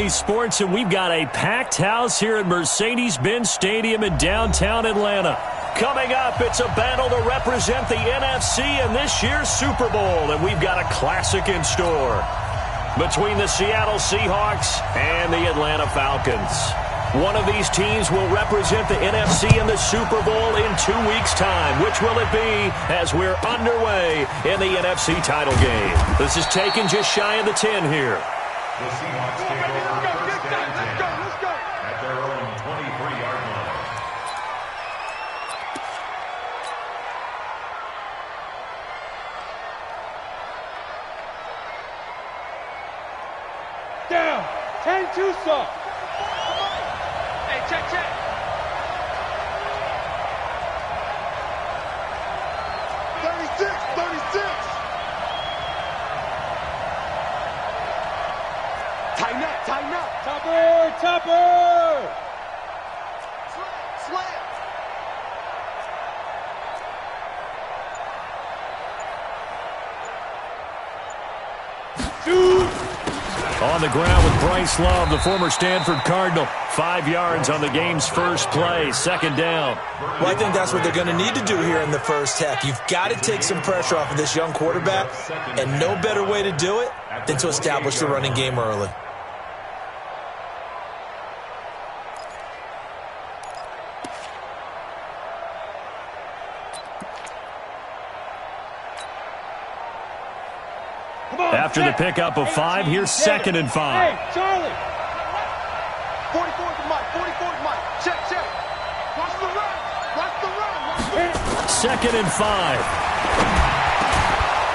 Sports, and we've got a packed house here at Mercedes-Benz Stadium in downtown Atlanta. Coming up, it's a battle to represent the NFC in this year's Super Bowl, and we've got a classic in store between the Seattle Seahawks and the Atlanta Falcons. One of these teams will represent the NFC in the Super Bowl in 2 weeks' time. Which will it be as we're underway in the NFC title game? This is taken just shy of the 10 here. The Seahawks take over first and 10 at their own 23-yard line. Down. 10-2 soft. Hey, check. Tighten up. Topper. Slam. Shoot. On the ground with Bryce Love, the former Stanford Cardinal. 5 yards on the game's first play, second down. Well, I think that's what they're going to need to do here in the first half. You've got to take some pressure off of this young quarterback, and no better way to do it than to establish the running game early. After the pickup of 5, here's second and 5. Hey, Charlie. 44 to Mike. Check. Watch the run. Second and 5.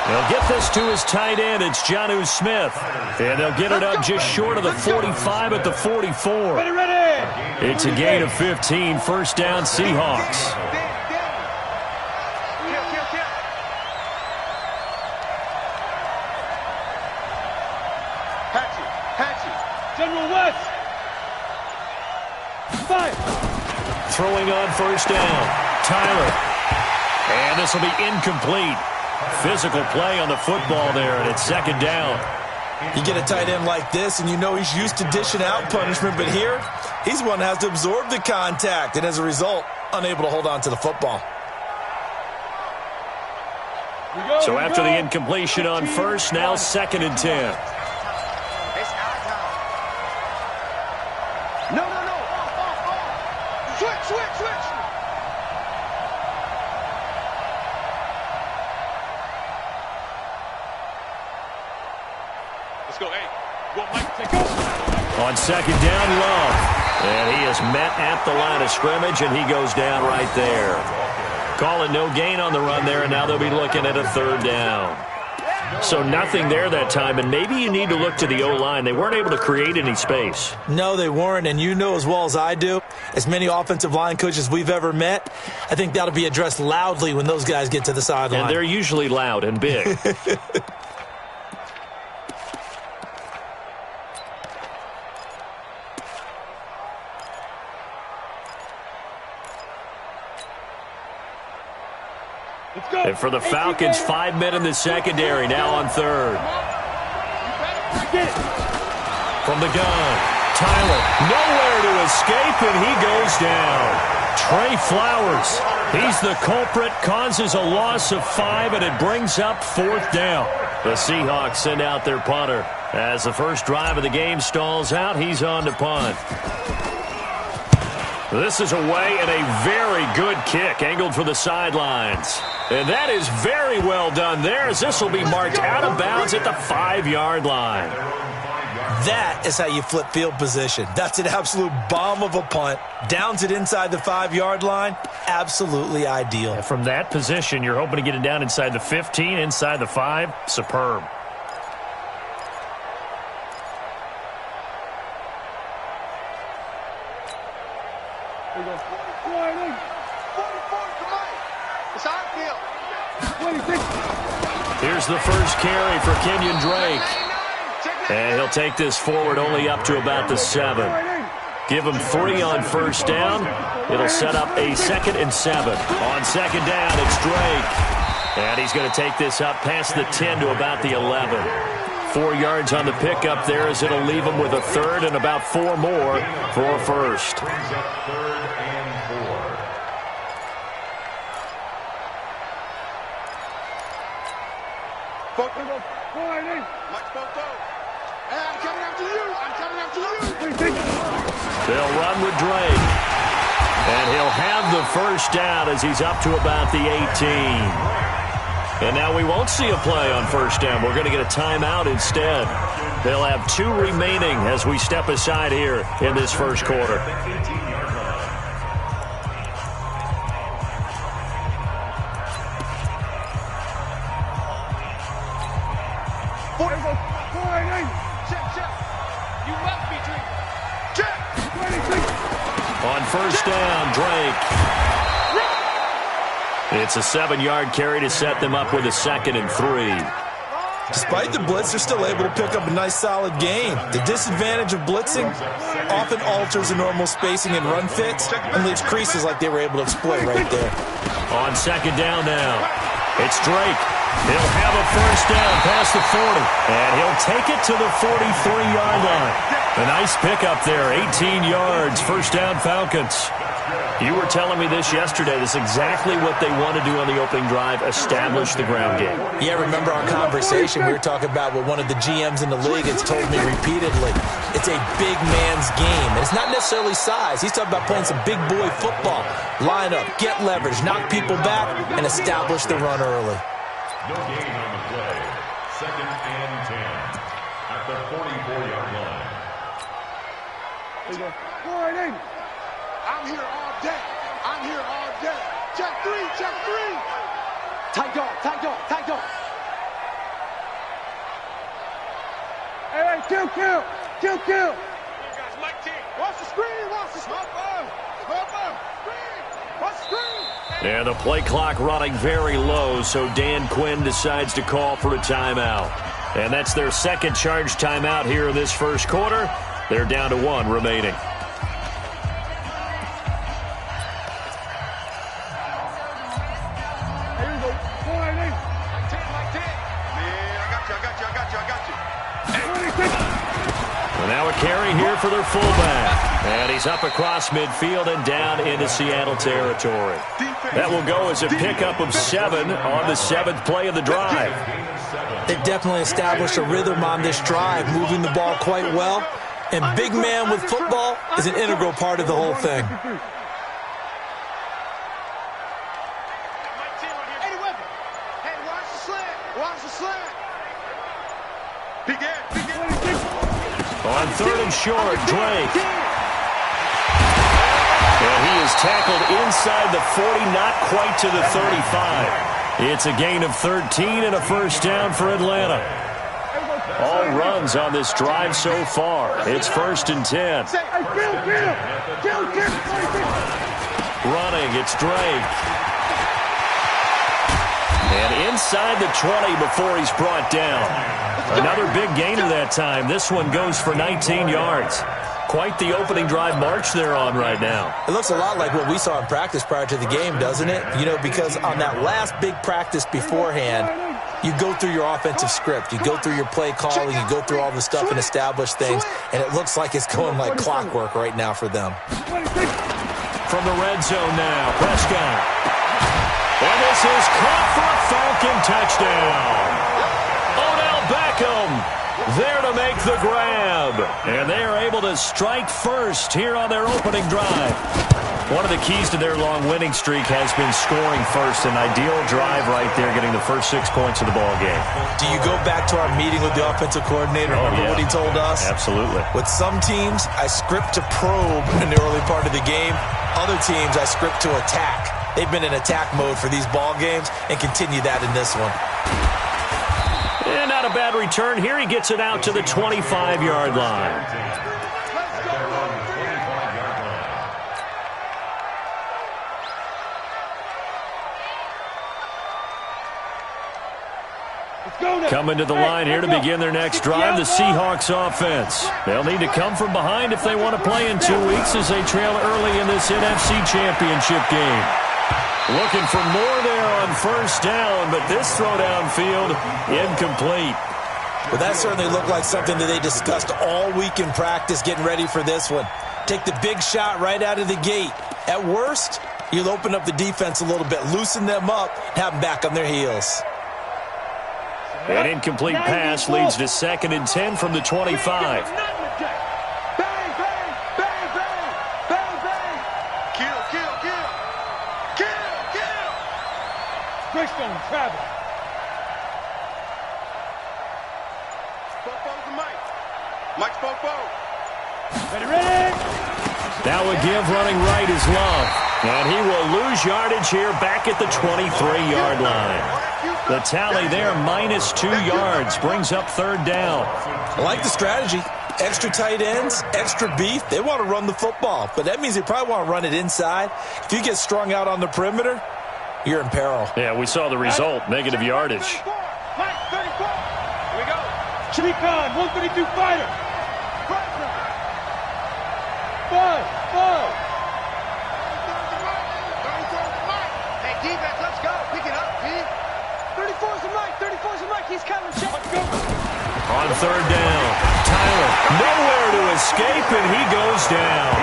They'll get this to his tight end. It's Jonnu Smith. And they'll get it up just short of the 45 at the 44. Ready. It's a gain of 15. First down, Seahawks. General West. Fire. Throwing on first down, Tyler. And this will be incomplete. Physical play on the football there, and it's second down. You get a tight end like this, and you know he's used to dishing out punishment, but here, he's one that has to absorb the contact, and as a result, unable to hold on to the football. So after the incompletion on first, now second and 10. No. Switch. Let's go. Hey, Mike, take over. On second down, Love. And he is met at the line of scrimmage, and he goes down right there. Call it no gain on the run there, and now they'll be looking at a third down. So nothing there that time, and maybe you need to look to the O-line. They weren't able to create any space. No, they weren't, and you know as well as I do, as many offensive line coaches we've ever met, I think that'll be addressed loudly when those guys get to the sideline. And they're usually loud and big. And for the Falcons, 5 men in the secondary, now on third. From the gun, Tyler, nowhere to escape, and he goes down. Trey Flowers, he's the culprit, causes a loss of 5, and it brings up fourth down. The Seahawks send out their punter. As the first drive of the game stalls out, he's on to punt. This is away, and a very good kick angled for the sidelines. And that is very well done there, as this will be marked out of bounds at the 5-yard line. That is how you flip field position. That's an absolute bomb of a punt. Downs it inside the 5-yard line. Absolutely ideal. And from that position, you're hoping to get it down inside the 15, inside the 5. Superb. Here's the first carry for Kenyon Drake. And he'll take this forward only up to about the 7. Give him 3 on first down. It'll set up a 2nd and 7. On second down, it's Drake. And he's going to take this up past the 10 to about the 11. 4 yards on the pickup there, as it'll leave them with a third and about 4 more for a first. Brings up 3rd and 4. I'm coming after you. I'm coming after you. They'll run with Drake. And he'll have the first down as he's up to about the 18. And now we won't see a play on first down. We're going to get a timeout instead. They'll have 2 remaining as we step aside here in this first quarter. On first down, Drake. It's a 7-yard carry to set them up with a 2nd and 3. Despite the blitz, they're still able to pick up a nice, solid gain. The disadvantage of blitzing often alters the normal spacing and run fits and leaves creases like they were able to exploit right there. On 2nd down now, it's Drake. He'll have a first down past the 40, and he'll take it to the 43-yard line. A nice pickup there, 18 yards, first down Falcons. You were telling me this yesterday. This is exactly what they want to do on the opening drive, establish the ground game. Yeah, remember our conversation? We were talking about what one of the GMs in the league has told me repeatedly. It's a big man's game, and it's not necessarily size. He's talking about playing some big boy football. Line up, get leverage, knock people back, and establish the run early. No gain on the play. 2nd and 10 at the 44-yard line. I'm here all day. I'm here all day. Check 3, check 3. Tight dog, tight dog, tight dog. Hey, kill. Guys, Mike T. Watch the screen, watch the screen. Watch the screen. And the play clock running very low, so Dan Quinn decides to call for a timeout. And that's their 2nd charge timeout here in this first quarter. They're down to 1 remaining. Now a carry here for their fullback. And he's up across midfield and down into Seattle territory. That will go as a pickup of 7 on the 7th play of the drive. They've definitely established a rhythm on this drive, moving the ball quite well. And big man with football is an integral part of the whole thing. On 3rd and short, Drake. And he is tackled inside the 40, not quite to the 35. It's a gain of 13 and a first down for Atlanta. All runs on this drive so far. It's 1st and 10. Running, it's Drake. And inside the 20 before he's brought down. Another big gainer that time. This one goes for 19 yards. Quite the opening drive march they're on right now. It looks a lot like what we saw in practice prior to the game, doesn't it? You know, because on that last big practice beforehand, you go through your offensive script. You go through your play calling. You go through all the stuff and establish things. And it looks like it's going like clockwork right now for them. From the red zone now, Prescott. And this is caught for a Falcon touchdown. Beckham there to make the grab. And they are able to strike first here on their opening drive. One of the keys to their long winning streak has been scoring first. An ideal drive right there, getting the first 6 points of the ball game. Do you go back to our meeting with the offensive coordinator? Remember what he told us? Absolutely. With some teams, I script to probe in the early part of the game. Other teams, I script to attack. They've been in attack mode for these ball games and continue that in this one. And not a bad return here. He gets it out to the 25-yard line. Coming to the line here to begin their next drive, the Seahawks offense. They'll need to come from behind if they want to play in 2 weeks as they trail early in this NFC Championship game. Looking for more there on first down, but this throw downfield incomplete. Well, that certainly looked like something that they discussed all week in practice getting ready for this one. Take the big shot right out of the gate. At worst, you'll open up the defense a little bit, loosen them up, have them back on their heels. An incomplete pass leads to 2nd and 10 from the 25. Bang, bang, bang, bang, bang, bang. Kill, kill, kill. Kill, kill. Greystone travel. Spopo's the mic. Mike Spopo. Ready? Now a give running right is Love. And he will lose yardage here back at the 23-yard line. The tally there, -2 yards, brings up 3rd down. I like the strategy. Extra tight ends, extra beef. They want to run the football, but that means they probably want to run it inside. If you get strung out on the perimeter, you're in peril. Yeah, we saw the result, negative yardage. Mike, 34. Here we go. Sharif Khan, 132 fighter. Five. Hey, defense, let's go. Pick it up, D. 34's the Mike. 34's the Mike. He's coming. Check. Let's go. On 3rd down, Tyler nowhere to escape, and he goes down.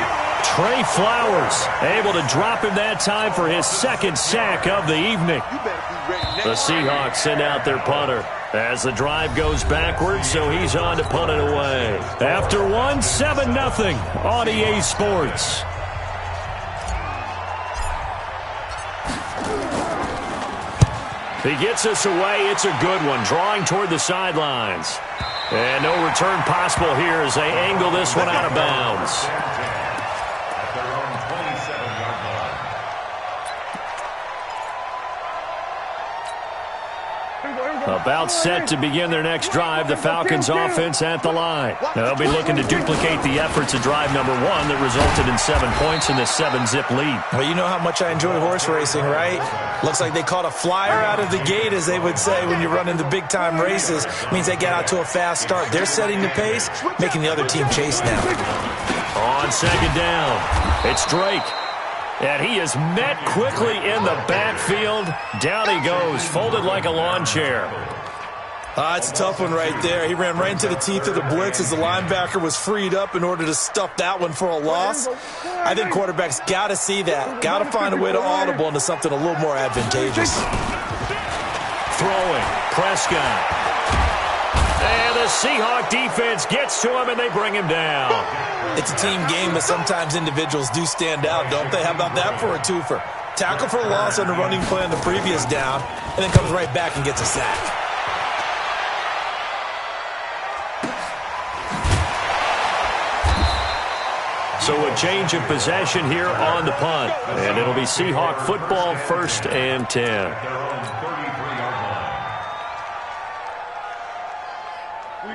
Trey Flowers able to drop him that time for his 2nd sack of the evening. The Seahawks send out their punter as the drive goes backwards, so he's on to punt it away. After one, 7-0 on EA Sports. He gets us away. It's a good one, drawing toward the sidelines. And no return possible here as they angle this one out of bounds. At their own 27-yard line. About set to begin their next drive, the Falcons offense at the line. They'll be looking to duplicate the efforts of drive number 1 that resulted in 7 points in the 7-zip lead. Well, you know how much I enjoy horse racing, right? Looks like they caught a flyer out of the gate, as they would say when you're running the big-time races. Means they get out to a fast start. They're setting the pace, making the other team chase now. On 2nd down, it's Drake. And he is met quickly in the backfield. Down he goes, folded like a lawn chair. It's a tough one right there. He ran right into the teeth of the blitz as the linebacker was freed up in order to stuff that one for a loss. I think quarterbacks got to see that. Got to find a way to audible into something a little more advantageous. Throwing, Prescott. And the Seahawk defense gets to him, and they bring him down. It's a team game, but sometimes individuals do stand out, don't they? How about that for a twofer? Tackle for a loss on the running play on the previous down, and then comes right back and gets a sack. So a change of possession here on the punt. And it'll be Seahawk football, 1st and 10. Their own 33-yard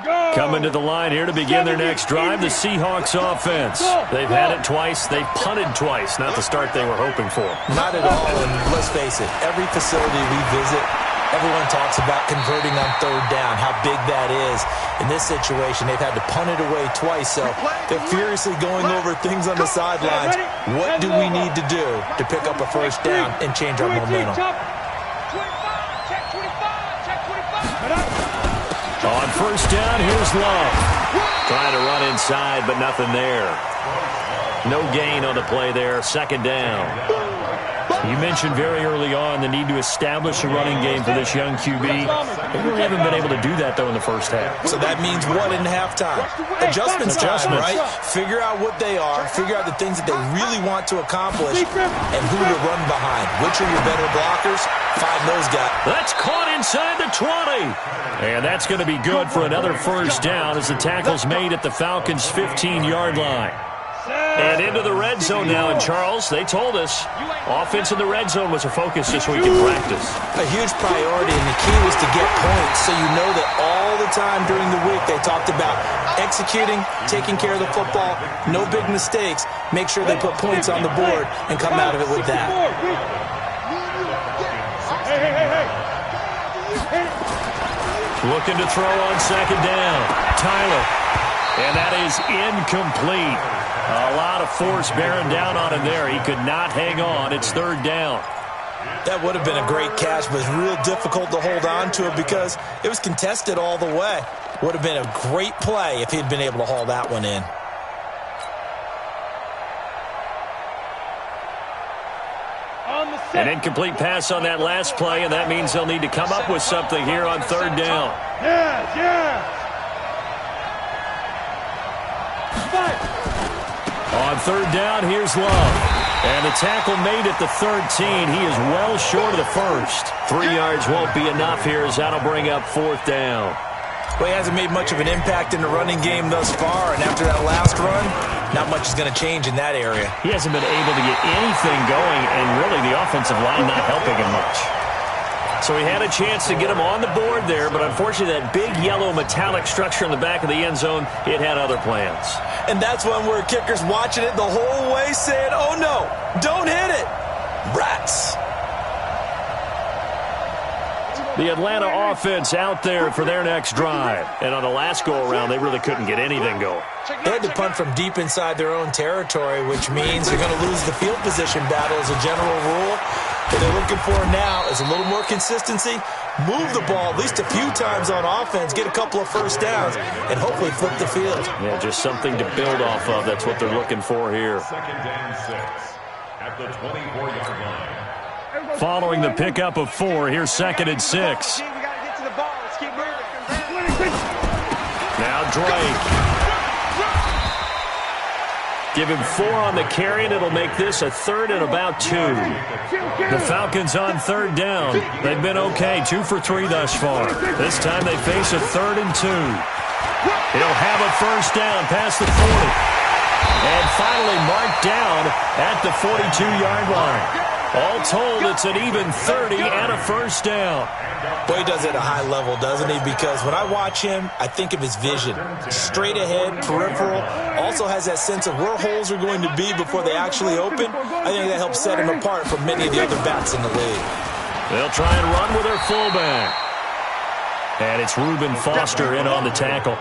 line. Coming to the line here to begin their next drive, the Seahawks offense. They've had it twice. They've punted twice. Not the start they were hoping for. Not at all, and let's face it, every facility we visit, everyone talks about converting on 3rd down, how big that is. In this situation, they've had to punt it away twice, so they're furiously going over things on the sidelines. What do we need to do to pick up a 1st down and change our momentum? On 1st down, here's Love. Trying to run inside, but nothing there. No gain on the play there, 2nd down. You mentioned very early on the need to establish a running game for this young QB. They really haven't been able to do that, though, in the first half. So that means what in halftime? Adjustments time, right? Figure out what they are, figure out the things that they really want to accomplish, and who to run behind. Which are your better blockers? Find those guys. That's caught inside the 20. And that's going to be good for another 1st down as the tackle's made at the Falcons' 15-yard line. And into the red zone now, and Charles, they told us offense in the red zone was a focus this week in practice. A huge priority, and the key was to get points, so you know that all the time during the week they talked about executing, taking care of the football, no big mistakes, make sure they put points on the board and come out of it with that. Looking to throw on 2nd down. Tyler. And that is incomplete. A lot of force bearing down on him there. He could not hang on. It's 3rd down. That would have been a great catch, but it's real difficult to hold on to it because it was contested all the way. Would have been a great play if he'd been able to haul that one in. An incomplete pass on that last play, and that means they'll need to come up with something here on third down. On third down, here's Love. And the tackle made at the 13. He is well short of the first. 3 yards won't be enough here as that'll bring up fourth down. Well, he hasn't made much of an impact in the running game thus far, and after that last run, not much is going to change in that area. He hasn't been able to get anything going, and really the offensive line not helping him much. So he had a chance to get him on the board there, but unfortunately that big yellow metallic structure in the back of the end zone, it had other plans. And that's one where kicker's watching it the whole way saying, oh no, don't hit it. Rats. The Atlanta offense out there for their next drive. And on the last go-around, they really couldn't get anything going. They had to punt from deep inside their own territory, which means they're going to lose the field position battle as a general rule. What they're looking for now is a little more consistency, move the ball at least a few times on offense, get a couple of first downs, and hopefully flip the field. Yeah, just something to build off of. That's what they're looking for here. Second and 6 at the 24-yard line. Following the pickup of 4, here's second and 6. Now Drake. Give him 4 on the carry, and it'll make this a third and about 2. The Falcons on third down. They've been okay, 2 for 3 thus far. This time they face a third and 2. He'll have a first down past the 40. And finally marked down at the 42-yard line. All told, it's an even 30 and a first down. Boy, he does it at a high level, doesn't he? Because when I watch him, I think of his vision. Straight ahead, peripheral. Also has that sense of where holes are going to be before they actually open. I think that helps set him apart from many of the other backs in the league. They'll try and run with their fullback. And it's Reuben Foster in on the tackle.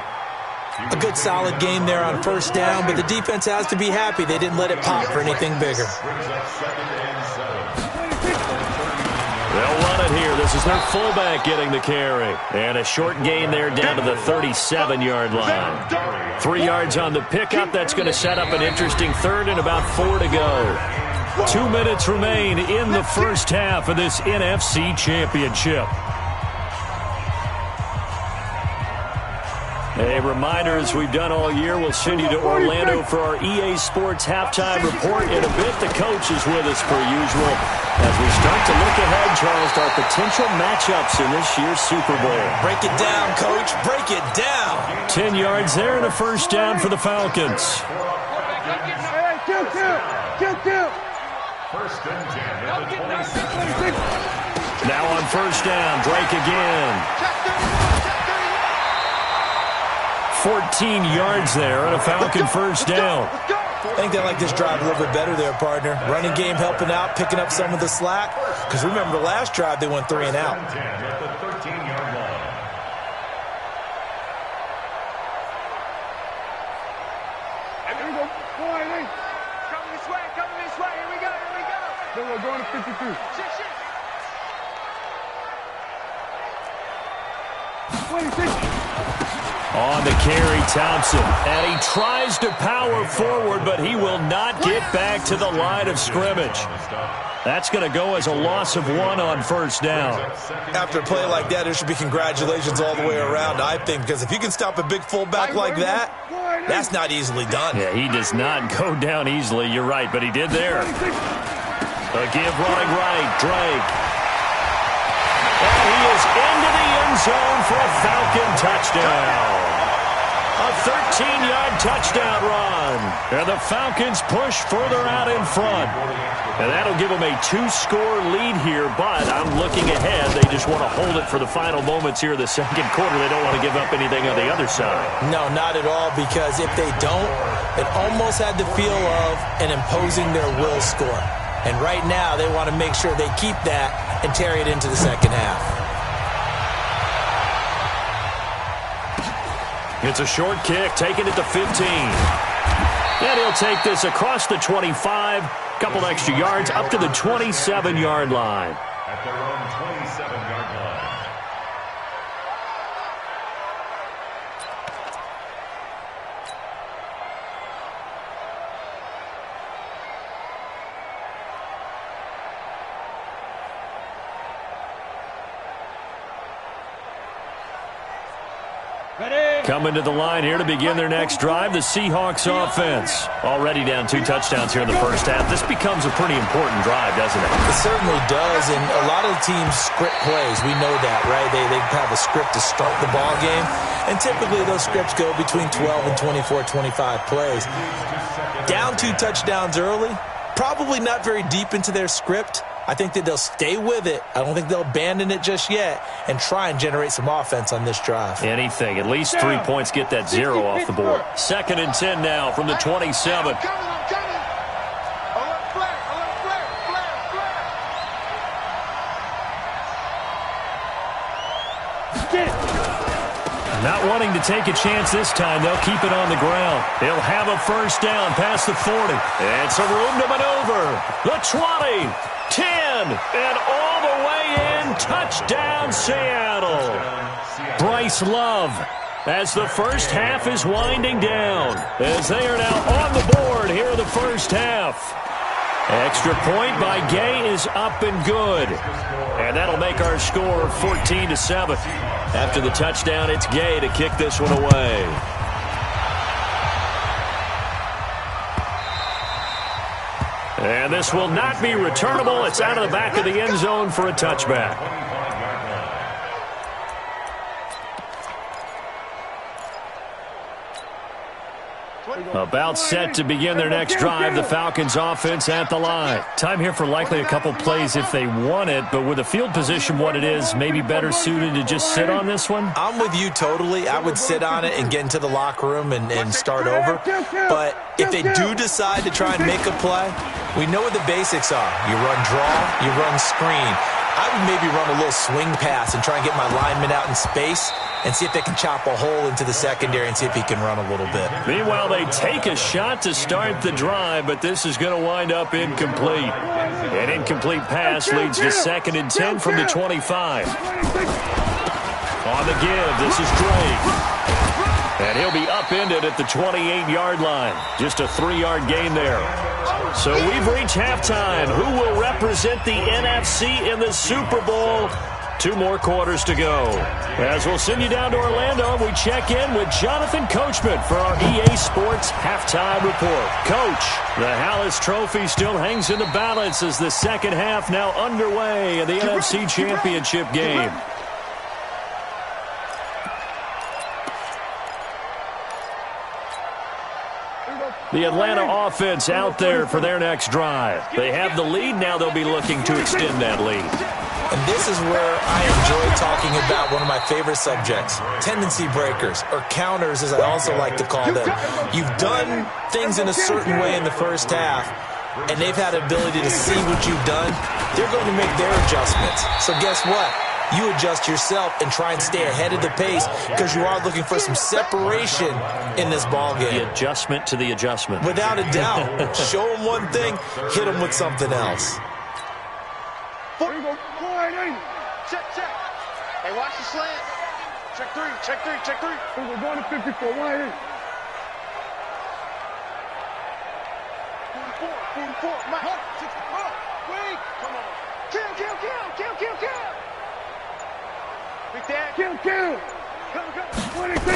A good solid game there on first down, but the defense has to be happy they didn't let it pop for anything bigger. They'll run it here. This is their fullback getting the carry. And a short gain there down to the 37-yard line. 3 yards on the pickup. That's going to set up an interesting third and about 4 to go. 2 minutes remain in the first half of this NFC Championship. A reminder, as we've done all year, we'll send you to Orlando for our EA Sports halftime report. In a bit, the coach is with us per usual as we start to look ahead, Charles, to our potential matchups in this year's Super Bowl. Break it down, Coach. Break it down. 10 yards there and a first down for the Falcons. First and 10 at the 26. Now on first down, Drake again. 14 yards there and a Falcon first down. I think they like this drive a little bit better there, partner. Running game helping out, picking up some of the slack. Because remember, the last drive they went 3 and out. At the 13-yard line. Here we go. Coming this way, coming this way. Here we go, here we go. Then we're going to 52. Shit. 26. On the carry, Thompson. And he tries to power forward, but he will not get back to the line of scrimmage. That's going to go as a loss of 1 on first down. After a play like that, there should be congratulations all the way around, I think. Because if you can stop a big fullback like that, that's not easily done. Yeah, he does not go down easily. You're right, but he did there. A give running right, Drake. And he is into the end zone for a Falcon touchdown. A 13-yard touchdown run. And the Falcons push further out in front. And that'll give them a 2-score lead here, but I'm looking ahead. They just want to hold it for the final moments here in the second quarter. They don't want to give up anything on the other side. No, not at all, because if they don't, it almost had the feel of an imposing their will score. And right now, they want to make sure they keep that and carry it into the second half. It's a short kick, taken at the 15. And he'll take this across the 25 Couple extra yards up to the 27-yard line. At their own 27-yard line. Coming to the line here to begin their next drive, the Seahawks offense. Already down 2 touchdowns here in the first half. This becomes a pretty important drive, doesn't it? It certainly does, and a lot of the teams script plays. We know that, right? They have a script to start the ball game, and typically those scripts go between 12 and 24, 25 plays. Down 2 touchdowns early, probably not very deep into their script. I think that they'll stay with it. I don't think they'll abandon it just yet and try and generate some offense on this drive. Anything. At least 3 points get that 0 off the board. 2nd and 10 now from the 27. Not wanting to take a chance this time. They'll keep it on the ground. He'll have a first down past the 40. And some room to maneuver. The 20, 10, and all the way in. Touchdown, Seattle. Bryce Love, as the first half is winding down, as they are now on the board here in the first half. Extra point by Gay is up and good. And that'll make our score 14-7. After the touchdown, it's Gay to kick this one away. And this will not be returnable. It's out of the back of the end zone for a touchback. About set to begin their next drive, the Falcons offense at the line. Time here for likely a couple plays if they want it, but with the field position what it is, maybe better suited to just sit on this one? I'm with you totally. I would sit on it and get into the locker room and start over. But if they do decide to try and make a play, we know what the basics are. You run draw, you run screen. I would maybe run a little swing pass and try and get my lineman out in space and see if they can chop a hole into the secondary and see if he can run a little bit. Meanwhile, they take a shot to start the drive, but this is going to wind up incomplete. An incomplete pass leads to 2nd and 10 from the 25. On the give, this is Drake. And he'll be upended at the 28-yard line. Just a 3-yard gain there. So we've reached halftime. Who will represent the NFC in the Super Bowl? 2 more quarters to go. As we'll send you down to Orlando, we check in with Jonathan Coachman for our EA Sports Halftime Report. Coach, the Hallis Trophy still hangs in the balance as the second half now underway in the NFC Championship game. The Atlanta offense out there for their next drive. They have the lead. Now they'll be looking to extend that lead. And this is where I enjoy talking about one of my favorite subjects, tendency breakers, or counters as I also like to call them. You've done things in a certain way in the first half, and they've had the ability to see what you've done. They're going to make their adjustments. So guess what? You adjust yourself and try and stay ahead of the pace because you are looking for some separation in this ball game. The adjustment to the adjustment. Without a doubt. Show them one thing, hit them with something else. Check. Hey, watch the slant. Check 3. We're going to 54. 180. 44. Mike. Wait. Come on. Kill. Big Dad. Kill. Come. 26.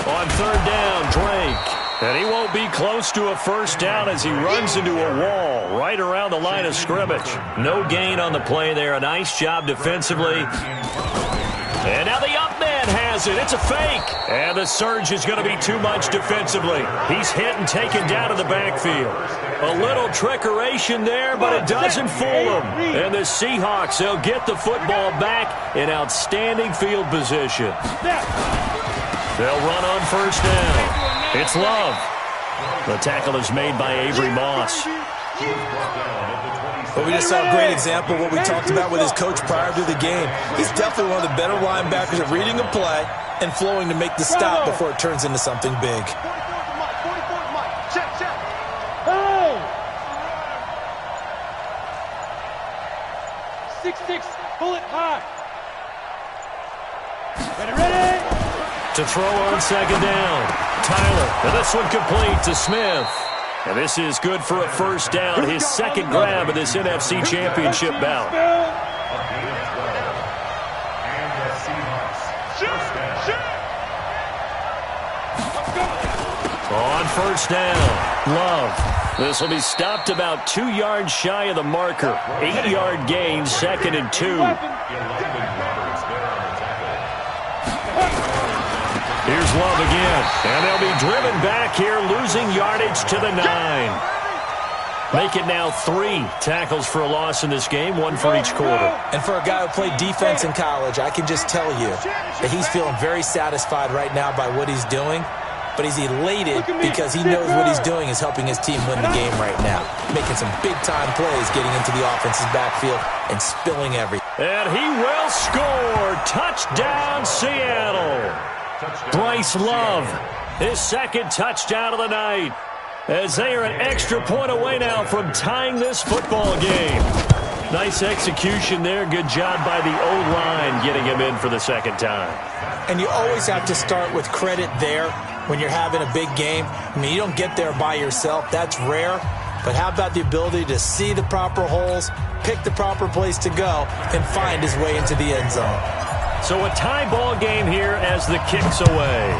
On 3rd down, Drake. And he won't be close to a first down as he runs into a wall right around the line of scrimmage. No gain on the play there. A nice job defensively. And now the up man has it. It's a fake. And the surge is going to be too much defensively. He's hit and taken down to the backfield. A little trickeration there, but it doesn't fool him. And the Seahawks, they'll get the football back in outstanding field position. They'll run on first down. It's Love. The tackle is made by Avery Moss. But we just saw a great example of what we talked about with his coach prior to the game. He's definitely one of the better linebackers at reading a play and flowing to make the stop before it turns into something big. 6-6. Pull it high. Ready. To throw on second down. Tyler. And this one complete to Smith. And this is good for a first down. His second grab of this NFC Championship bout. On first down, Love. This will be stopped about 2 yards shy of the marker. 8-yard gain, 2nd and 2. Here's Love again. And they'll be driven back here, losing yardage to the 9. Make it now 3 tackles for a loss in this game, 1 for each quarter. And for a guy who played defense in college, I can just tell you that he's feeling very satisfied right now by what he's doing. But he's elated because he knows what he's doing is helping his team win the game right now. Making some big-time plays, getting into the offense's backfield and spilling everything. And he will score. Touchdown, Seattle. Bryce Love, his second touchdown of the night. As they are an extra point away now from tying this football game. Nice execution there. Good job by the O-line getting him in for the second time. And you always have to start with credit there when you're having a big game. I mean, you don't get there by yourself. That's rare. But how about the ability to see the proper holes, pick the proper place to go, and find his way into the end zone? So a tie ball game here as the kick's away.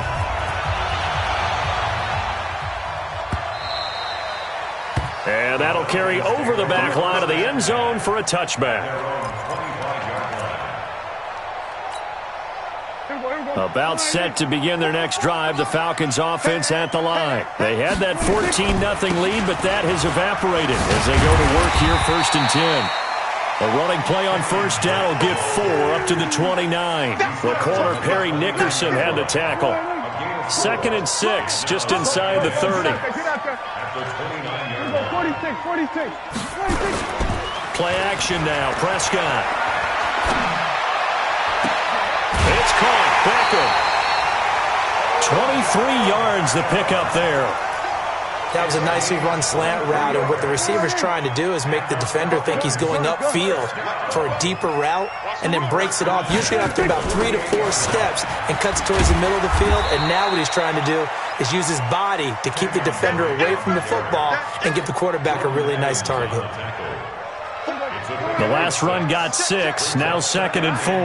And that'll carry over the back line of the end zone for a touchback. About set to begin their next drive, the Falcons offense at the line. They had that 14-0 lead, but that has evaporated as they go to work here 1st and 10. A running play on first down will get 4 up to the 29. The corner, Perry Nickerson, had the tackle. 2nd and 6, just inside the 30. 46. Play action now, Prescott. It's caught. Beckham. 23 yards the pickup there. That was a nicely run slant route, and what the receiver's trying to do is make the defender think he's going upfield for a deeper route and then breaks it off, usually after about 3 to 4 steps, and cuts towards the middle of the field. And now what he's trying to do is use his body to keep the defender away from the football and give the quarterback a really nice target. The last run got 6, now 2nd and 4.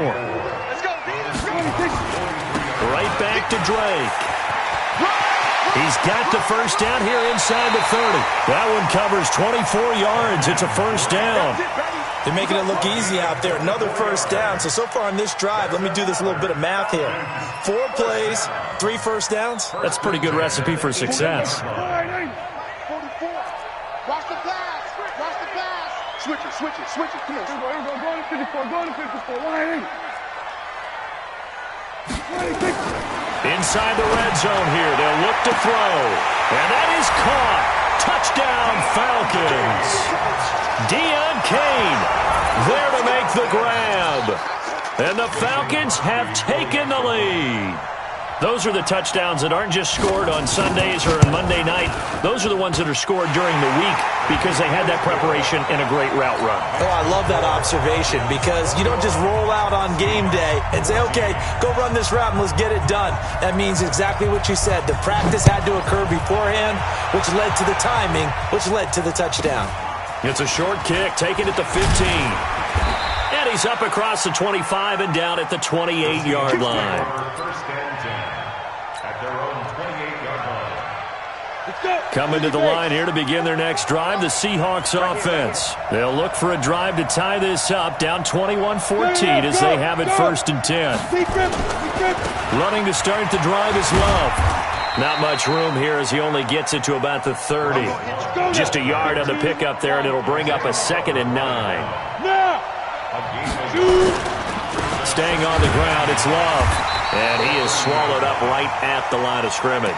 Right back to Drake. He's got the first down here inside the 30. That one covers 24 yards. It's a first down. They're making it look easy out there. Another first down. So far on this drive, let me do this little bit of math here. 4 plays, 3 first downs. That's a pretty good recipe for success. 44. Watch the pass. Switch it. Come on. Go to 54. Line 8. Inside the red zone here. They'll look to throw. And that is caught. Touchdown, Falcons. Deion Kane there to make the grab. And the Falcons have taken the lead. Those are the touchdowns that aren't just scored on Sundays or on Monday night. Those are the ones that are scored during the week because they had that preparation and a great route run. Oh, I love that observation because you don't just roll out on game day and say, okay, go run this route and let's get it done. That means exactly what you said. The practice had to occur beforehand, which led to the timing, which led to the touchdown. It's a short kick, taken at the 15. And he's up across the 25 and down at the 28-yard line. Coming to the line here to begin their next drive, the Seahawks offense. They'll look for a drive to tie this up, down 21-14 as they have it 1st and 10. Running to start the drive is Love. Not much room here as he only gets it to about the 30. Just a yard on the pickup there, and it'll bring up a 2nd and 9. Staying on the ground, it's Love. And he is swallowed up right at the line of scrimmage.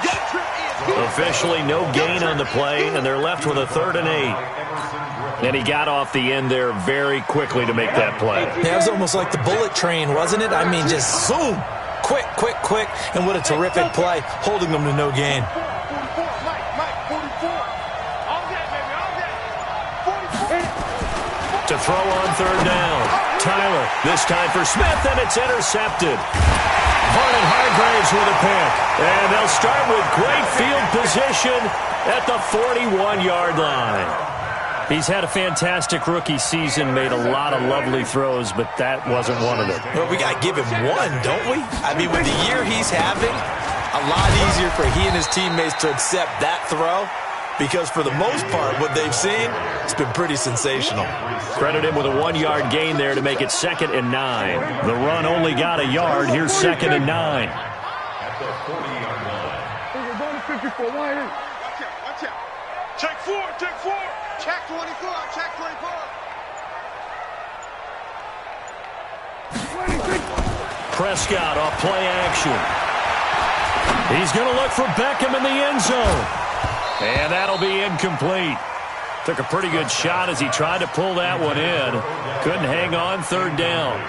Officially no gain on the play, and they're left with a 3rd and 8. And he got off the end there very quickly to make that play. Yeah, it was almost like the bullet train, wasn't it? I mean, just zoom. Quick. And what a terrific play, holding them to no gain. To throw on 3rd down. Tyler. This time for Smith, and it's intercepted. Vernon Hargraves with a pick. And they'll start with great field position at the 41-yard line. He's had a fantastic rookie season, made a lot of lovely throws, but that wasn't one of them. Well, we got to give him one, don't we? I mean, with the year he's having, a lot easier for he and his teammates to accept that throw because for the most part, what they've seen, it's been pretty sensational. Credit him with a 1-yard gain there to make it 2nd and 9. The run only got a yard. Here's 2nd and 9. At the 40-yard line. We're going to 54. Wide in. Watch out. Check 4. Check 4. Check 24. Check 24. 26. Prescott off play action. He's going to look for Beckham in the end zone. And that'll be incomplete. Took a pretty good shot as he tried to pull that one in. Couldn't hang on 3rd down.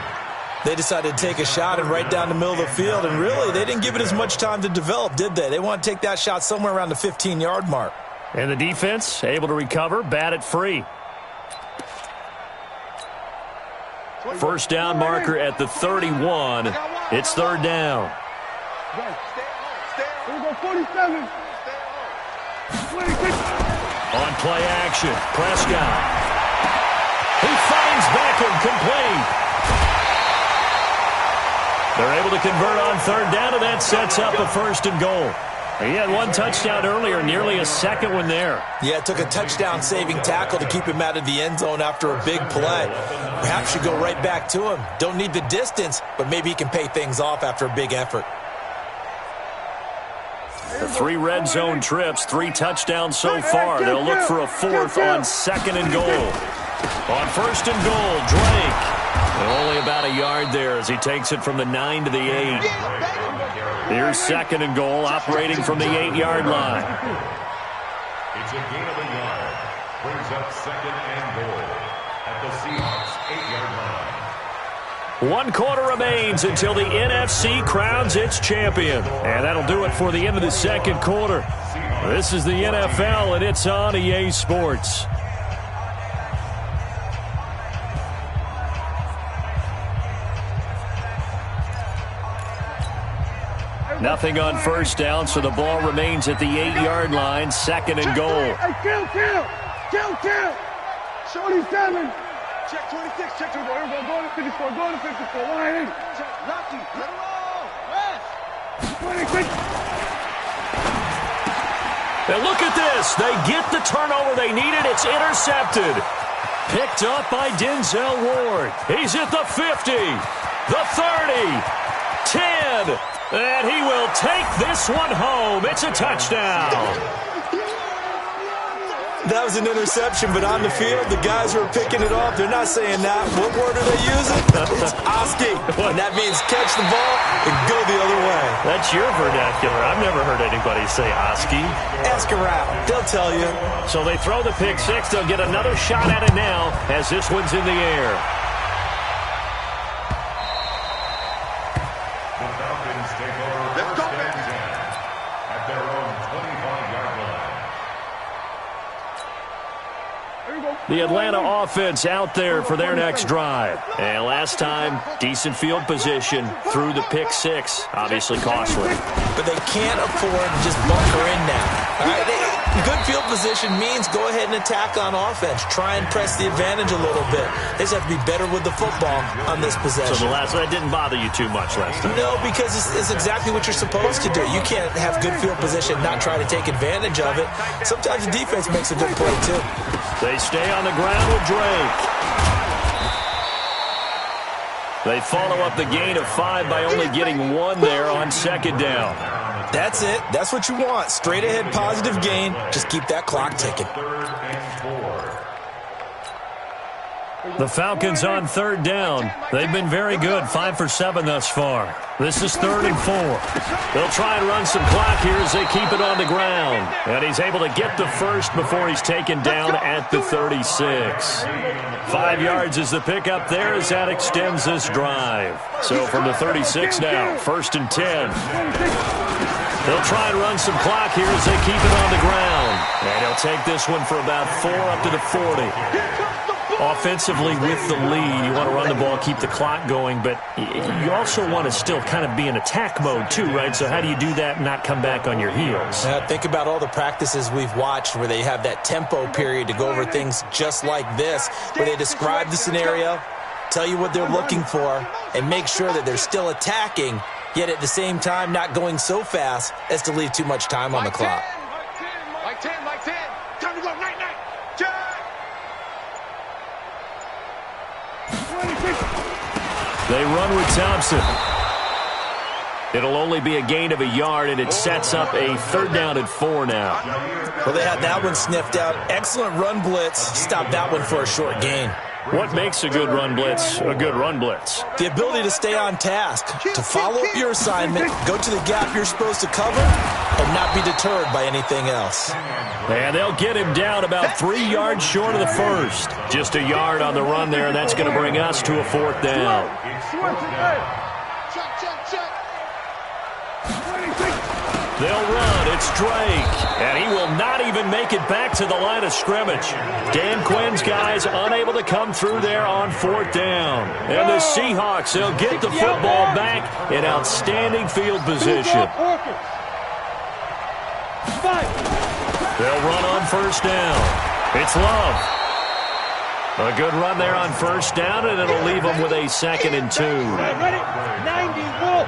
They decided to take a shot and right down the middle of the field, and really, they didn't give it as much time to develop, did they? They want to take that shot somewhere around the 15-yard mark. And the defense able to recover, bat it free. First down marker at the 31. It's 3rd down. We're going to go 47. 26. On play action, Prescott. He finds Beckham, complete. They're able to convert on 3rd down, and that sets up a 1st and goal. He had 1 touchdown earlier, nearly a 2nd one there. Yeah, it took a touchdown-saving tackle to keep him out of the end zone after a big play. Perhaps you go right back to him. Don't need the distance, but maybe he can pay things off after a big effort. The 3 red zone trips, 3 touchdowns so far. They'll look for a 4th on 2nd and goal. On 1st and goal, Drake. And only about a yard there as he takes it from the 9 to the 8. Here's 2nd and goal, operating from the 8-yard line. It's a gain of a yard. Brings up 2nd and goal at the Seahawks 8-yard line. 1 quarter remains until the NFC crowns its champion. And that'll do it for the end of the 2nd quarter. This is the NFL, and it's on EA Sports. Nothing on 1st down, so the ball remains at the 8-yard line, 2nd and goal. Hey, kill. Shorty 7. Check 26. Check 24. We're going to 54. Go to 54. Wide in. Check Lucky. Let him roll. West. 26. And look at this. They get the turnover they needed. It's intercepted. Picked up by Denzel Ward. He's at the 50, the 30, 10. And he will take this one home. It's a touchdown. That was an interception, but on the field, the guys who are picking it off, they're not saying that. What word are they using? It's Oski. And that means catch the ball and go the other way. That's your vernacular. I've never heard anybody say Oski. Ask around. They'll tell you. So they throw the pick 6. They'll get another shot at it now as this one's in the air. The Falcons take over 1st and 10 at their own 25-yard line. The Atlanta offense out there for their next drive. And last time, decent field position through the pick 6. Obviously costly. But they can't afford to just bunker in now. All right, good field position means go ahead and attack on offense. Try and press the advantage a little bit. They just have to be better with the football on this possession. So that didn't bother you too much last time? No, because it's exactly what you're supposed to do. You can't have good field position and not try to take advantage of it. Sometimes the defense makes a good play, too. They stay on the ground with Drake. They follow up the gain of 5 by only getting 1 there on 2nd down. That's it. That's what you want. Straight ahead positive gain. Just keep that clock ticking. 3rd and 4. The Falcons on 3rd down. They've been very good, 5 for 7 thus far. This is 3rd and 4. They'll try and run some clock here as they keep it on the ground. And he's able to get the first before he's taken down at the 36. 5 yards is the pickup there as that extends this drive. So from the 36 now, 1st and 10. They'll try and run some clock here as they keep it on the ground. And he'll take this one for about 4 up to the 40. Offensively with the lead, you want to run the ball, keep the clock going, but you also want to still kind of be in attack mode too, right? So how do you do that and not come back on your heels? Think about all the practices we've watched where they have that tempo period to go over things just like this, where they describe the scenario, tell you what they're looking for, and make sure that they're still attacking, yet at the same time not going so fast as to leave too much time on the clock. Like 10. Time to go. Night. They run with Thompson. It'll only be a gain of a yard, and it sets up a 3rd down and 4 now. Well, they had that one sniffed out. Excellent run blitz. Stop that one for a short gain. What makes a good run blitz a good run blitz? The ability to stay on task, to follow up your assignment, go to the gap you're supposed to cover, and not be deterred by anything else. And they'll get him down about 3 yards short of the first. Just a yard on the run there, and that's going to bring us to a 4th down. Check. They'll run. It's Drake. And he will not even make it back to the line of scrimmage. Dan Quinn's guys unable to come through there on 4th down. And the Seahawks, they'll get the football back in outstanding field position. They'll run on 1st down. It's Love. A good run there on 1st down, and it'll leave them with a 2nd and 2. Ready? 90, roll.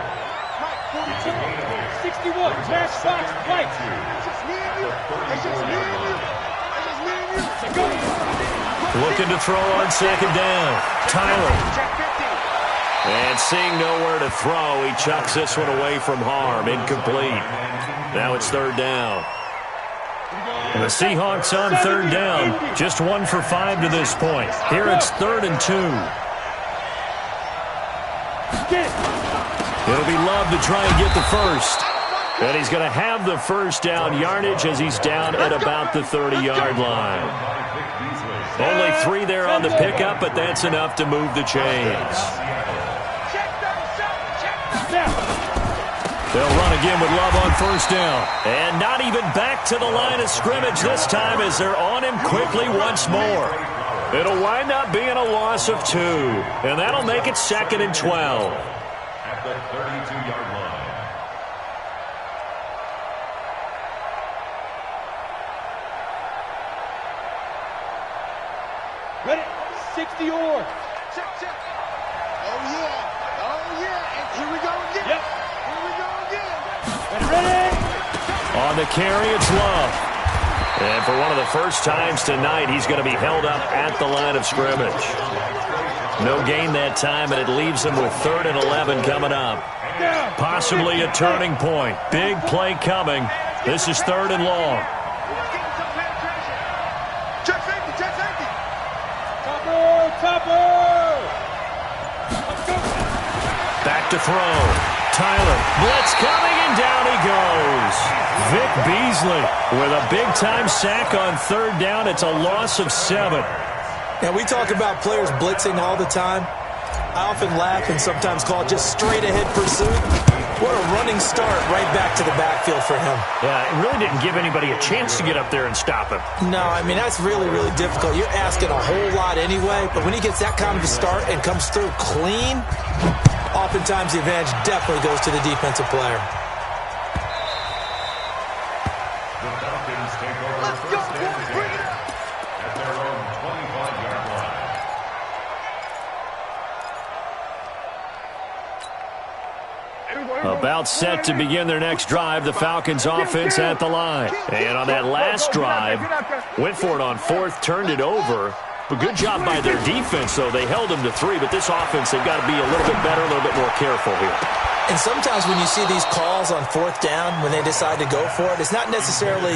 61, match box, right. Looking to throw on 2nd down. Tyler. And seeing nowhere to throw, he chucks this one away from harm. Incomplete. Now it's 3rd down. And the Seahawks on 3rd down. Just 1 for 5 to this point. Here it's 3rd and 2. It'll be Love to try and get the first. And he's going to have the 1st down yardage as he's down at about the 30-yard line. Only 3 there on the pickup, but that's enough to move the chains. They'll run again with Love on 1st down. And not even back to the line of scrimmage this time as they're on him quickly once more. It'll wind up being a loss of 2. And that'll make it 2nd and 12. At the 32-yard line. Ready? 60 or. Check. Oh, yeah. And here we go again. Yep. Here we go again. Ready? On the carry, it's Love. And for one of the first times tonight, he's going to be held up at the line of scrimmage. No gain that time, and it leaves him with 3rd and 11 coming up. Possibly a turning point. Big play coming. This is 3rd and long. Check safety. Topper. Back to throw. Tyler. Blitz coming, and down he goes. Vic Beasley with a big-time sack on 3rd down. It's a loss of 7. Now, we talk about players blitzing all the time. I often laugh and sometimes call it just straight-ahead pursuit. What a running start right back to the backfield for him. Yeah, it really didn't give anybody a chance to get up there and stop him. No, I mean, that's really, really difficult. You're asking a whole lot anyway, but when he gets that kind of a start and comes through clean, oftentimes the advantage definitely goes to the defensive player. The Falcons take over first and 10 at their own 25-yard line. About set to begin their next drive, the Falcons offense at the line. And on that last drive, went for it on 4th, turned it over. But good job by their defense, though. They held them to 3, but this offense, they've got to be a little bit better, a little bit more careful here. And sometimes when you see these calls on 4th down, when they decide to go for it, it's not necessarily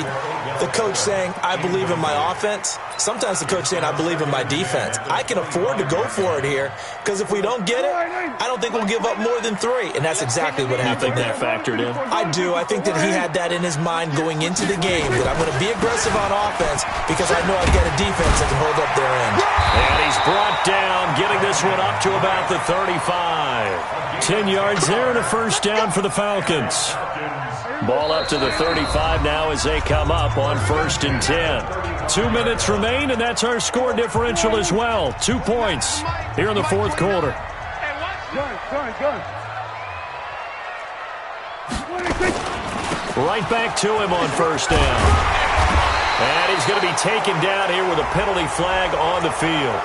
the coach saying, I believe in my offense. Sometimes the coach saying, I believe in my defense. I can afford to go for it here because if we don't get it, I don't think we'll give up more than 3. And that's exactly what happened. You think that factored in? I do. I think that he had that in his mind going into the game, that I'm going to be aggressive on offense because I know I've got a defense that can hold up their end. And he's brought down, getting this one up to about the 35. 10 yards there and a 1st down for the Falcons. Ball up to the 35 now as they come up on 1st and 10. 2 minutes remain, and that's our score differential as well. 2 points here in the fourth quarter. Gun. Right back to him on first down. And he's going to be taken down here with a penalty flag on the field.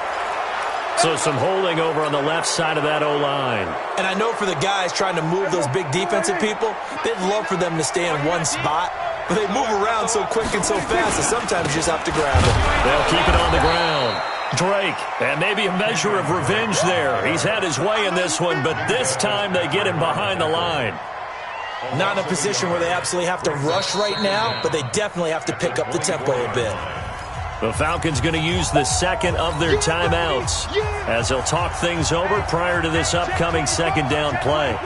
So some holding over on the left side of that O-line. And I know for the guys trying to move those big defensive people, they'd love for them to stay in one spot. But they move around so quick and so fast that sometimes you just have to grab it. They'll keep it on the ground. Drake, and maybe a measure of revenge there. He's had his way in this one, but this time they get him behind the line. Not in a position where they absolutely have to rush right now, but they definitely have to pick up the tempo a bit. The Falcons going to use the second of their timeouts as they'll talk things over prior to this upcoming second down play.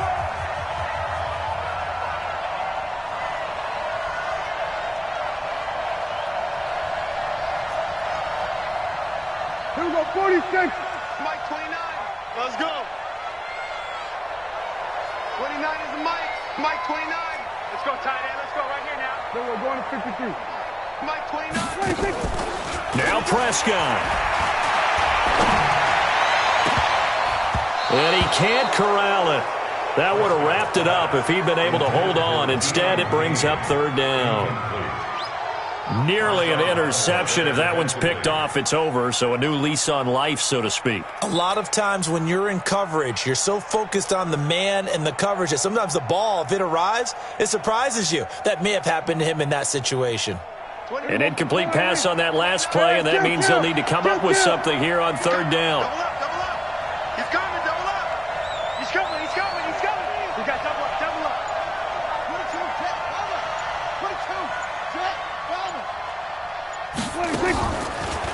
Here we go, 46. Mike 29. Let's go. 29 is the Mike. Mike 29. Let's go, tight end. Let's go right here now. Then we're going to 53. Mike 29. 26. Now Prescott. And he can't corral it. That would have wrapped it up if he'd been able to hold on. Instead, it brings up third down. Nearly an interception. If that one's picked off, it's over. So a new lease on life, so to speak. A lot of times when you're in coverage, you're so focused on the man and the coverage that sometimes the ball, if it arrives, it surprises you. That may have happened to him in that situation. An incomplete pass on that last play, and that means they'll need to come up with something here on third down. Double up. He's coming, double up. He's coming. We got double up. 22, check, double. 22, check, double. 26.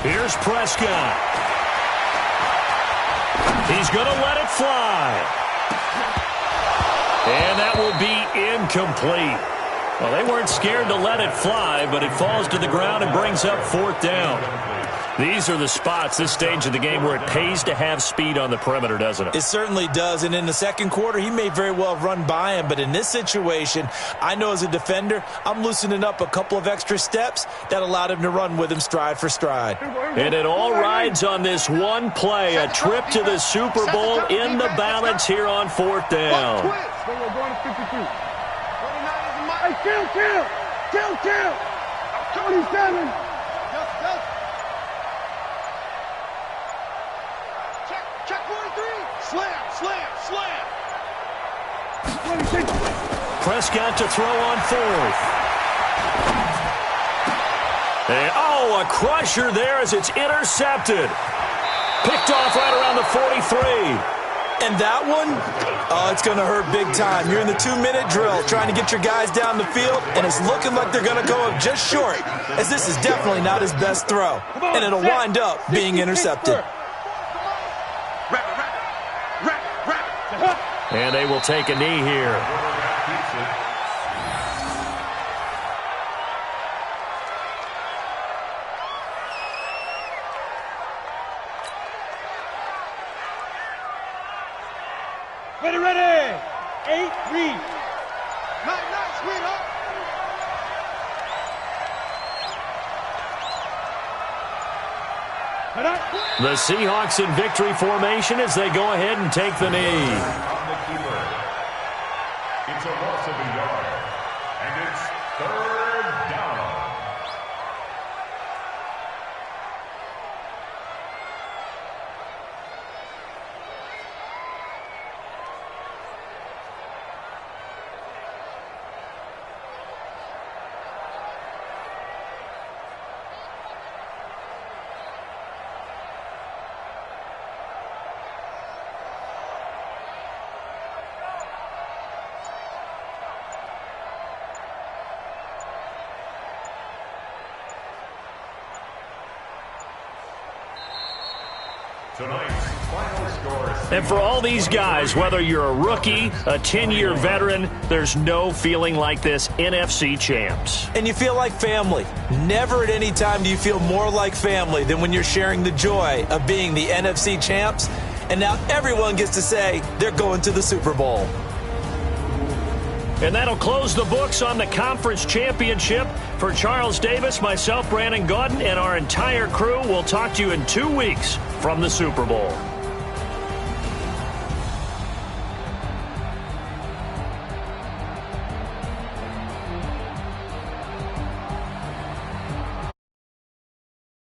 Here's Prescott. He's going to let it fly. And that will be incomplete. Well, they weren't scared to let it fly, but it falls to the ground and brings up fourth down. These are the spots, this stage of the game, where it pays to have speed on the perimeter, doesn't it? It certainly does, and in the second quarter, he may very well run by him, but in this situation, I know as a defender, I'm loosening up a couple of extra steps that allowed him to run with him stride for stride. And it all rides on this one play, a trip to the Super Bowl in the balance here on fourth down. Then we're going to 52. 29 is the Mike. Hey, kill. 27. Check 43. Slam. 26. Prescott to throw on fourth. And, a crusher there as it's intercepted. Picked off right around the 43. And that one, it's going to hurt big time. You're in the 2-minute drill trying to get your guys down the field, and it's looking like they're going to go up just short, as this is definitely not his best throw. And it'll wind up being intercepted. And they will take a knee here. Ready. 8 read. Nice, sweetheart. The Seahawks in victory formation as they go ahead and take the knee. On the keeper. It's a loss of a yard. And it's third down. And for all these guys, whether you're a rookie, a 10-year veteran, there's no feeling like this NFC champs. And you feel like family. Never at any time do you feel more like family than when you're sharing the joy of being the NFC champs. And now everyone gets to say they're going to the Super Bowl. And that'll close the books on the conference championship For Charles Davis, myself, Brandon Gaudin, and our entire crew, we'll talk to you in 2 weeks from the Super Bowl.